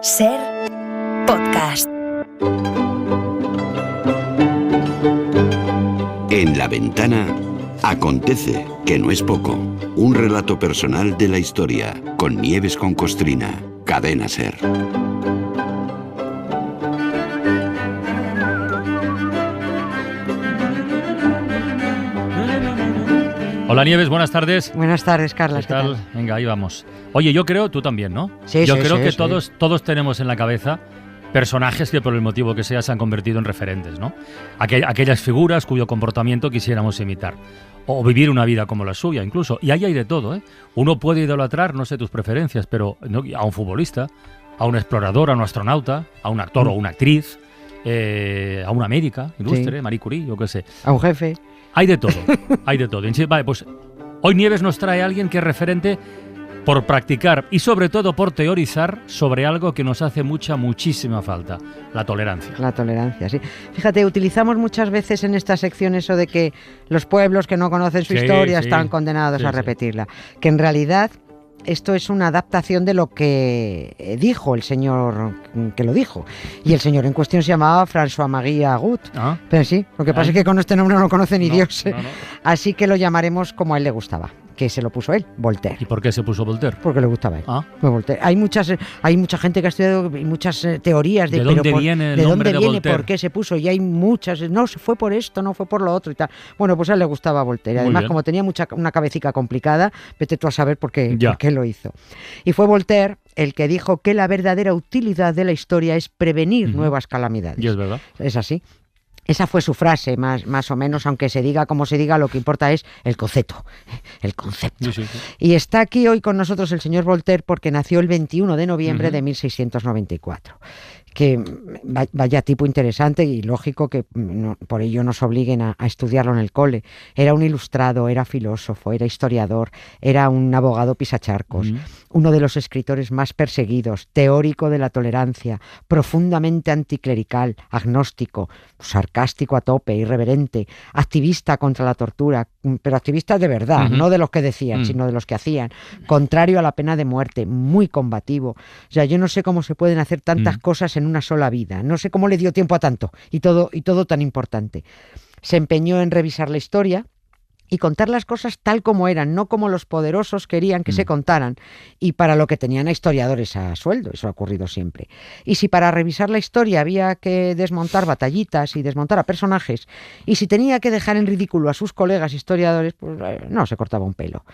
Ser podcast. En La Ventana acontece, que no es poco. Un relato personal de la historia, con Nieves con Costrina, Cadena Ser. Hola Nieves, buenas tardes. Buenas tardes, Carlas. ¿Qué tal? Venga, ahí vamos. Oye, yo creo, tú también, ¿no? Sí, yo sí, creo sí, que sí. todos tenemos en la cabeza personajes que por el motivo que sea se han convertido en referentes, ¿no? Aquellas figuras cuyo comportamiento quisiéramos imitar. O vivir una vida como la suya, incluso. Y ahí hay de todo, ¿eh? Uno puede idolatrar, no sé tus preferencias, pero ¿no? A un futbolista, a un explorador, a un astronauta, a un actor o una actriz, a una médica ilustre, Sí. Marie Curie, yo qué sé. A un jefe. Hay de todo, hay de todo. Vale, pues hoy Nieves nos trae a alguien que es referente por practicar y sobre todo por teorizar sobre algo que nos hace muchísima falta, la tolerancia. La tolerancia, sí. Fíjate, utilizamos muchas veces en esta sección eso de que los pueblos que no conocen su Sí, historia sí. están condenados Sí, a sí. repetirla. Que en realidad esto es una adaptación de lo que dijo el señor que lo dijo. Y el señor en cuestión se llamaba François-Marie Agut. ¿Ah? Pero sí, lo que pasa Ay. es que con este nombre no lo conoce ni No, Dios. no, no. Así que lo llamaremos como a él le gustaba, que se lo puso él, Voltaire. ¿Y por qué se puso Voltaire? Porque le gustaba a él. Ah. Pues Voltaire. Hay mucha gente que ha estudiado y muchas teorías de ¿De pero dónde viene el de nombre dónde de viene, Voltaire? por qué se puso, y hay muchas, no se fue por esto, no fue por lo otro y tal. Bueno, pues a él le gustaba Voltaire. Muy Además, bien. como tenía una cabecita complicada, vete tú a saber por qué Ya. lo hizo. Y fue Voltaire el que dijo que la verdadera utilidad de la historia es prevenir Ujú. nuevas calamidades. Y es verdad. Es así. Esa fue su frase, más o menos, aunque se diga como se diga, lo que importa es el concepto. El concepto. Sí, sí, sí. Y está aquí hoy con nosotros el señor Voltaire porque nació el 21 de noviembre Ujú. de 1694. Que vaya tipo interesante y lógico que por ello nos obliguen a estudiarlo en el cole. Era un ilustrado, era filósofo, era historiador, era un abogado pisacharcos, Ujú. uno de los escritores más perseguidos, teórico de la tolerancia, profundamente anticlerical, agnóstico, sarcástico a tope, irreverente, activista contra la tortura, pero activista de verdad, Ujú. no de los que decían, Mm. sino de los que hacían, contrario a la pena de muerte, muy combativo. O sea, yo no sé cómo se pueden hacer tantas cosas en una sola vida, no sé cómo le dio tiempo a tanto y todo tan importante. Se empeñó en revisar la historia y contar las cosas tal como eran, no como los poderosos querían que se contaran, y para lo que tenían a historiadores a sueldo, eso ha ocurrido siempre. Y si para revisar la historia había que desmontar batallitas y desmontar a personajes, y si tenía que dejar en ridículo a sus colegas historiadores, pues no se cortaba un pelo.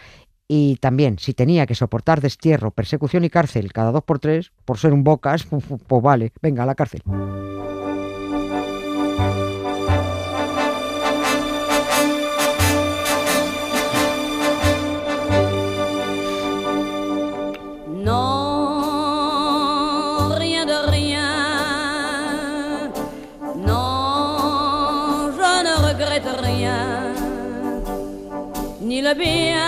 Y también, si tenía que soportar destierro, persecución y cárcel cada 2x3, por ser un bocas, pues vale, venga, a la cárcel. Non, rien de rien. Non, je ne regrette rien. Ni le bien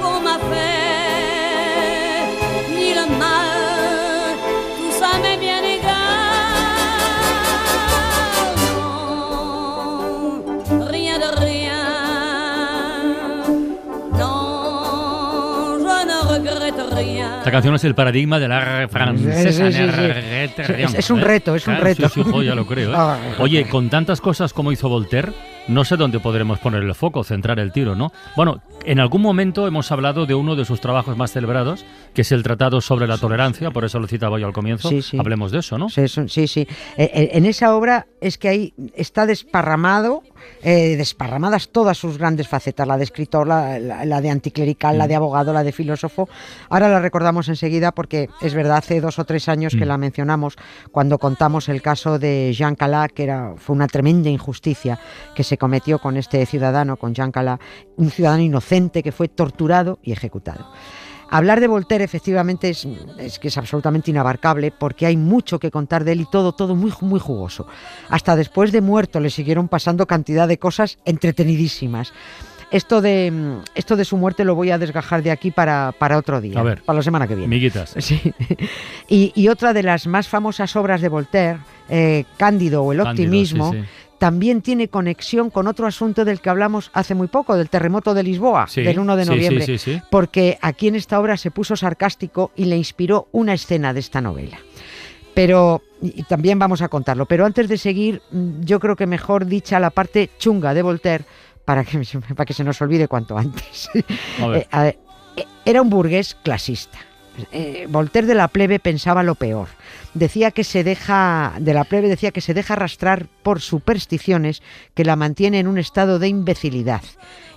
qu'on m'a fait, ni le mal. Tout ça m'est bien égal. Non, rien de rien. Non, je ne regrette rien. Esta canción es el paradigma de la francesa. Sí. Es un reto, es un Claro, reto. Sí, jo, ya lo creo, ¿eh? Ah. Oye, con tantas cosas como hizo Voltaire, no sé dónde podremos poner el foco, centrar el tiro, ¿no? Bueno, en algún momento hemos hablado de uno de sus trabajos más celebrados, que es el Tratado sobre la Tolerancia, por eso lo citaba yo al comienzo. Sí, sí. Hablemos de eso, ¿no? Sí. En esa obra es que ahí está desparramadas todas sus grandes facetas, la de escritor, la de anticlerical, la de abogado, la de filósofo. Ahora la recordamos enseguida porque es verdad, hace 2 o 3 años que la mencionamos cuando contamos el caso de Jean Calas, que fue una tremenda injusticia que se cometió con este ciudadano, con Jean Calas, un ciudadano inocente que fue torturado y ejecutado. Hablar de Voltaire efectivamente es que es absolutamente inabarcable porque hay mucho que contar de él y todo muy jugoso. Hasta después de muerto le siguieron pasando cantidad de cosas entretenidísimas. Esto de su muerte lo voy a desgajar de aquí para otro día, A ver. para la semana que viene. Miguitas. Sí. Y otra de las más famosas obras de Voltaire, Cándido o El Cándido, optimismo, sí, sí. también tiene conexión con otro asunto del que hablamos hace muy poco, del terremoto de Lisboa, Sí, del 1 de sí, noviembre, sí. porque aquí en esta obra se puso sarcástico y le inspiró una escena de esta novela. Pero, y también vamos a contarlo, pero antes de seguir, yo creo que mejor dicha la parte chunga de Voltaire, para que se nos olvide cuanto antes. A ver. Era un burgués clasista. Voltaire de la plebe pensaba lo peor. Decía que se deja arrastrar por supersticiones que la mantiene en un estado de imbecilidad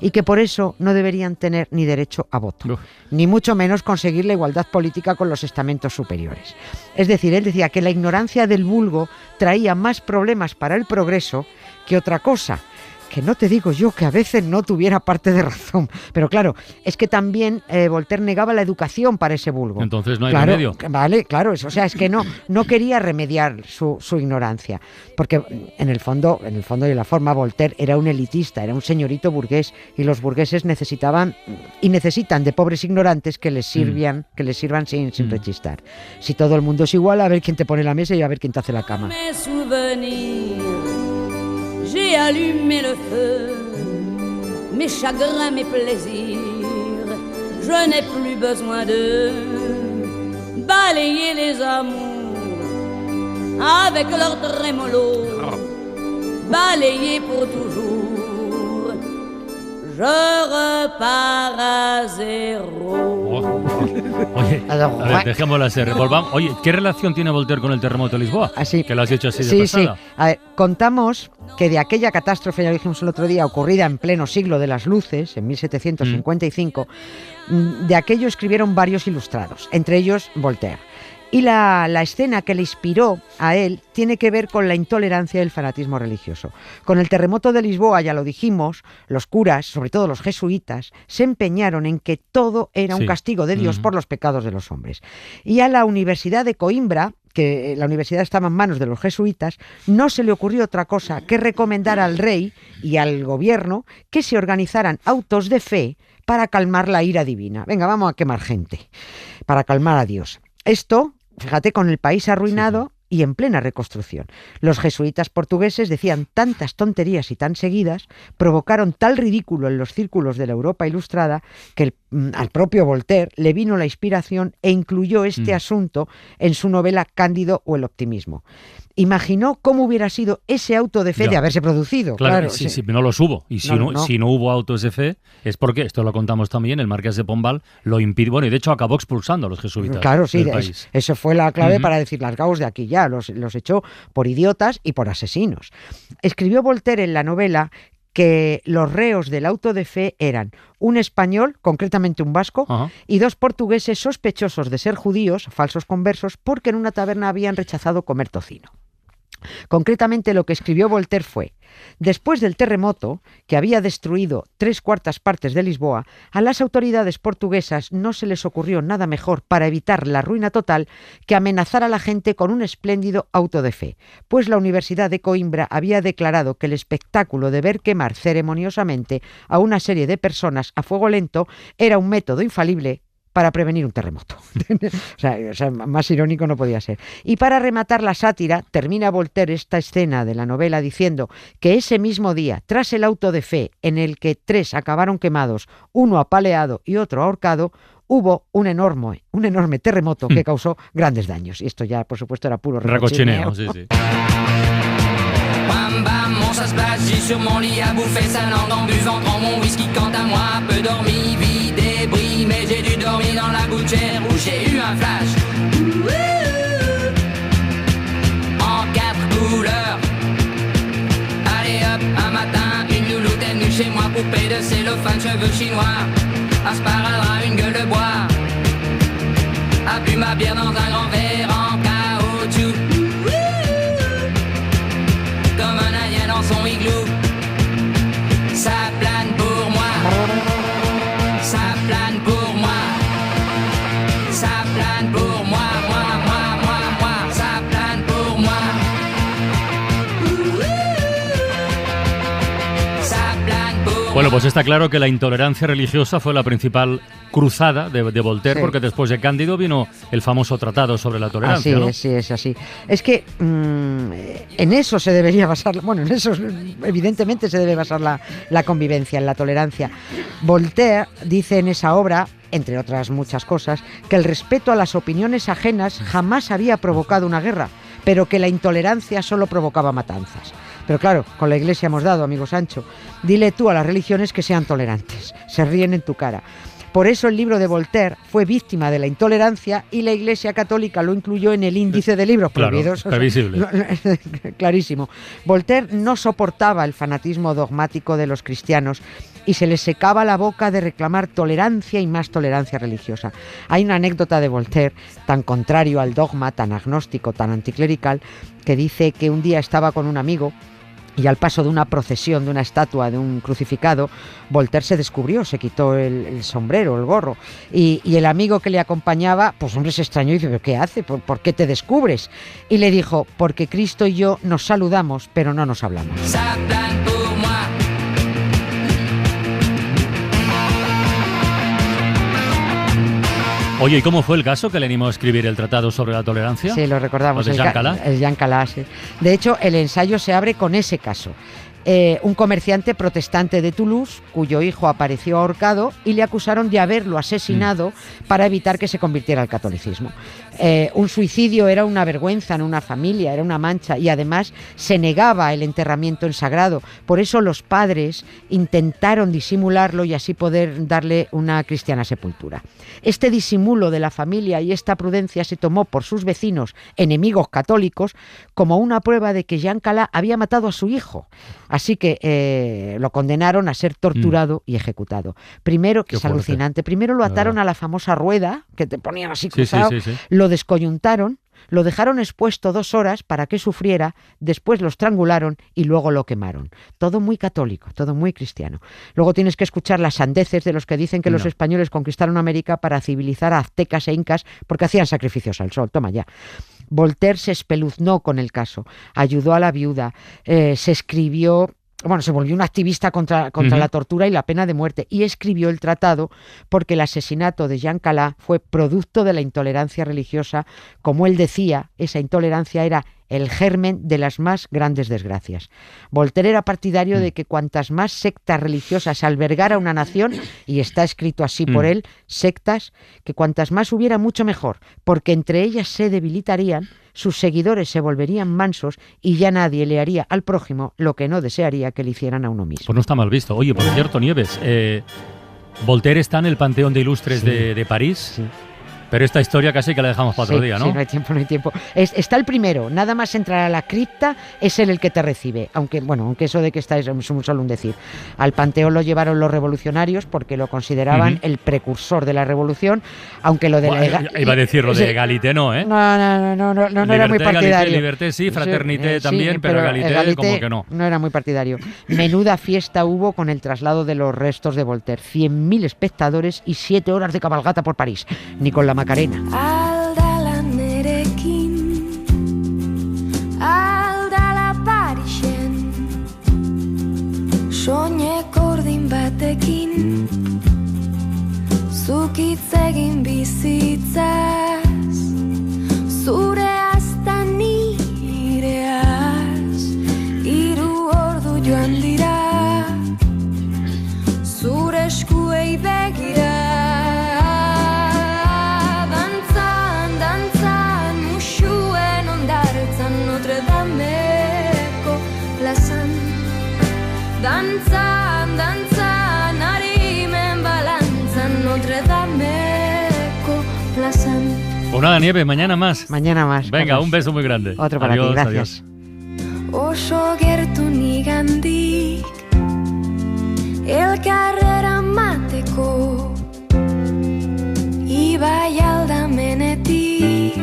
y que por eso no deberían tener ni derecho a voto, ni mucho menos conseguir la igualdad política con los estamentos superiores. Es decir, él decía que la ignorancia del vulgo traía más problemas para el progreso que otra cosa. Que no te digo yo que a veces no tuviera parte de razón, pero claro, es que también Voltaire negaba la educación para ese vulgo. Entonces no hay remedio. Vale, claro, eso, o sea, es que no quería remediar su ignorancia, porque en el fondo y en la forma Voltaire era un elitista, era un señorito burgués, y los burgueses necesitan de pobres ignorantes que les sirvan sin rechistar. Si todo el mundo es igual, a ver quién te pone la mesa y a ver quién te hace la cama. J'ai allumé le feu, mes chagrins, mes plaisirs. Je n'ai plus besoin de balayer les amours avec leur trémolo, balayer pour toujours. Je repars à zéro. Oye, a ver, dejémosla ser. Volvamos. Oye, ¿qué relación tiene Voltaire con el terremoto de Lisboa? Así, que lo has dicho así de pasada. Sí. A ver, contamos que de aquella catástrofe, ya lo dijimos el otro día, ocurrida en pleno siglo de las luces, en 1755, de aquello escribieron varios ilustrados, entre ellos Voltaire. Y la escena que le inspiró a él tiene que ver con la intolerancia y el fanatismo religioso. Con el terremoto de Lisboa, ya lo dijimos, los curas, sobre todo los jesuitas, se empeñaron en que todo era un castigo de Dios por los pecados de los hombres. Y a la Universidad de Coimbra, que la universidad estaba en manos de los jesuitas, no se le ocurrió otra cosa que recomendar al rey y al gobierno que se organizaran autos de fe para calmar la ira divina. Venga, vamos a quemar gente, para calmar a Dios. Esto, fíjate, con el país arruinado y en plena reconstrucción. Los jesuitas portugueses decían tantas tonterías y tan seguidas, provocaron tal ridículo en los círculos de la Europa ilustrada, que al propio Voltaire le vino la inspiración e incluyó este asunto en su novela Cándido o el optimismo. Imaginó cómo hubiera sido ese auto de fe de haberse producido. Claro, sí, no los hubo. Y si no hubo autos de fe, es porque, esto lo contamos también, el marqués de Pombal lo impidió. Bueno, y de hecho acabó expulsando a los jesuitas. Claro, sí, del país. Eso fue la clave para decir, largaos de aquí ya. Los echó por idiotas y por asesinos. Escribió Voltaire en la novela que los reos del auto de fe eran un español, concretamente un vasco, y dos portugueses sospechosos de ser judíos, falsos conversos, porque en una taberna habían rechazado comer tocino. Concretamente lo que escribió Voltaire fue: después del terremoto, que había destruido 3/4 partes de Lisboa, a las autoridades portuguesas no se les ocurrió nada mejor para evitar la ruina total que amenazar a la gente con un espléndido auto de fe, pues la Universidad de Coimbra había declarado que el espectáculo de ver quemar ceremoniosamente a una serie de personas a fuego lento era un método infalible para prevenir un terremoto. o sea, más irónico no podía ser. Y para rematar la sátira, termina Voltaire esta escena de la novela diciendo que ese mismo día, tras el auto de fe en el que 3 acabaron quemados, uno apaleado y otro ahorcado, hubo un enorme terremoto que causó grandes daños. Y esto ya, por supuesto, era puro recochineo. Sí. Bam bam, mon ça se passe, j'ai sur mon lit à bouffer sa langue en buvant grand mon whisky. Quant à moi, peu dormi, vie débris, mais j'ai dû dormir dans la gouttière où j'ai eu un flash. En 4 couleurs. Allez hop, un matin, une louloute est venue chez moi, poupée de cellophane, cheveux chinois, un sparadrap, une gueule de bois, a bu ma bière dans un grand verre en caoutchouc. Comme un indien dans son igloo. Ça plane pour moi. Ça plane pour moi. Ça plane pour moi. Moi. Ça plane pour moi. Ça plane pour Bueno, pues está claro que la intolerancia religiosa fue la principal cruzada de Voltaire, Sí. porque después de Cándido vino el famoso tratado sobre la tolerancia, Así ¿no? es, sí, es así. Es que en eso se debería basar, bueno, en eso evidentemente se debe basar la convivencia, en la tolerancia. Voltaire dice en esa obra, entre otras muchas cosas, que el respeto a las opiniones ajenas jamás había provocado una guerra, pero que la intolerancia solo provocaba matanzas. Pero claro, con la Iglesia hemos dado, amigo Sancho. Dile tú a las religiones que sean tolerantes. Se ríen en tu cara. Por eso el libro de Voltaire fue víctima de la intolerancia y la Iglesia Católica lo incluyó en el índice de libros Claro, prohibidos. previsible. Clarísimo. Voltaire no soportaba el fanatismo dogmático de los cristianos y se les secaba la boca de reclamar tolerancia y más tolerancia religiosa. Hay una anécdota de Voltaire, tan contrario al dogma, tan agnóstico, tan anticlerical, que dice que un día estaba con un amigo y al paso de una procesión, de una estatua, de un crucificado, Voltaire se descubrió, se quitó el sombrero, el gorro, y el amigo que le acompañaba, pues hombre, se extrañó y dice, ¿pero qué hace? ¿Por qué te descubres? Y le dijo, porque Cristo y yo nos saludamos, pero no nos hablamos. Ça plane pour moi. Oye, ¿y cómo fue el caso que le animó a escribir el tratado sobre la tolerancia? Sí, lo recordamos. ¿Lo de Jean Calas? El Jean Calas, sí. De hecho, el ensayo se abre con ese caso. Un comerciante protestante de Toulouse, cuyo hijo apareció ahorcado y le acusaron de haberlo asesinado para evitar que se convirtiera al catolicismo. Un suicidio era una vergüenza en una familia, era una mancha, y además se negaba el enterramiento en sagrado. Por eso los padres intentaron disimularlo y así poder darle una cristiana sepultura. Este disimulo de la familia y esta prudencia se tomó por sus vecinos, enemigos católicos, como una prueba de que Jean Calas había matado a su hijo. Así que lo condenaron a ser torturado y ejecutado. Primero, que Qué es fuerte. alucinante, primero lo ataron a la famosa rueda, que te ponían así cruzado, sí. lo descoyuntaron, lo dejaron expuesto 2 horas para que sufriera, después lo estrangularon y luego lo quemaron. Todo muy católico, todo muy cristiano. Luego tienes que escuchar las sandeces de los que dicen que los No. españoles conquistaron América para civilizar a aztecas e incas porque hacían sacrificios al sol. Toma ya. Voltaire se espeluznó con el caso, ayudó a la viuda, se escribió... Bueno, se volvió un activista contra la tortura y la pena de muerte y escribió el tratado porque el asesinato de Jean Calas fue producto de la intolerancia religiosa. Como él decía, esa intolerancia era el germen de las más grandes desgracias. Voltaire era partidario de que cuantas más sectas religiosas albergara una nación, y está escrito así por él, sectas, que cuantas más hubiera mucho mejor, porque entre ellas se debilitarían, sus seguidores se volverían mansos y ya nadie le haría al prójimo lo que no desearía que le hicieran a uno mismo. Pues no está mal visto. Oye, por cierto, Nieves, Voltaire está en el Panteón de Ilustres de París. Sí. Pero esta historia casi que la dejamos para otro día, ¿no? Sí, no hay tiempo, no hay tiempo. Está el primero, nada más entrar a la cripta es él el que te recibe, aunque eso de que está es solo un decir. Al Panteón lo llevaron los revolucionarios porque lo consideraban el precursor de la revolución, aunque lo de Iba a decir lo de Egalité, no, ¿eh? No era muy partidario. Liberté sí, Fraternité Sí, también, pero Egalité como que no. No era muy partidario. Menuda fiesta hubo con el traslado de los restos de Voltaire. 100.000 espectadores y 7 horas de cabalgata por París. Ni con la Macarena. Aldala nerekin, aldala Parisen, soineko urdin batekin, zuk hitz egin bizitzaz, zure hasta nireaz, 3 ordu joan dira, zure eskuei begira. Dantzan, arimen balantzan, Notre Dameko plazan. Pues nada, Nieves, mañana más. Mañana más. Venga, Carlos. un beso muy grande. Otro para Adiós, ti, gracias. adiós. Oso gertu nigandik, elkarrera mateko, ibai aldamenetik,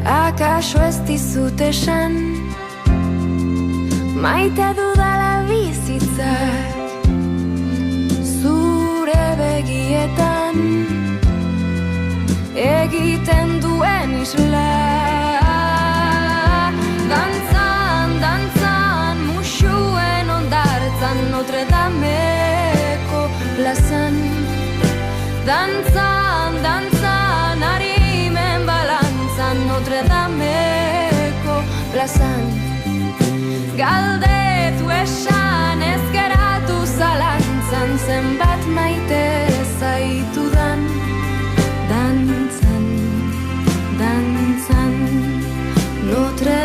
akaso ez dizut esan, maite dudala bizitzak, zure begietan, egiten duen isla. Dantzan, muxuen ondartzan, Notre Dame plazan. Galdetu esan ez geratu zalantzan, zenbat maite zaitudan. Dantzan, dantzan, Notre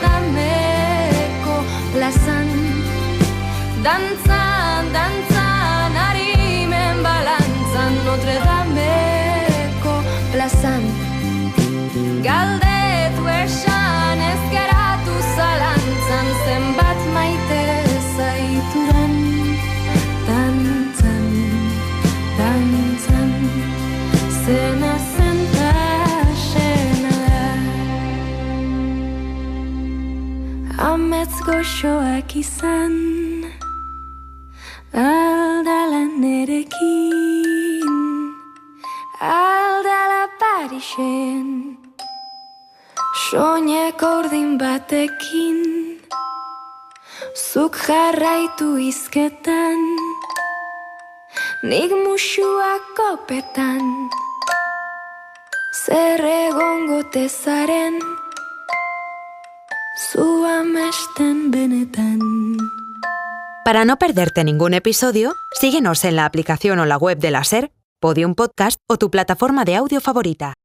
Dameko plazan. Dantzan, dantzan, harimen balantzan, Notre Dameko plazan. Galdetu esan ez geratu zalantzan, zenbat maite zaitudan. Dantzan, dantzan, zena zenta sena da. Amets goxoak izan, aldala nerekin, aldala Parisen, soinek ordin batekin, zuk jarraitu izketan, nik musuak kopetan, zer egongo tezaren, zu amesten benetan. Para no perderte ningún episodio, síguenos en la aplicación o la web de la SER, Podium Podcast o tu plataforma de audio favorita.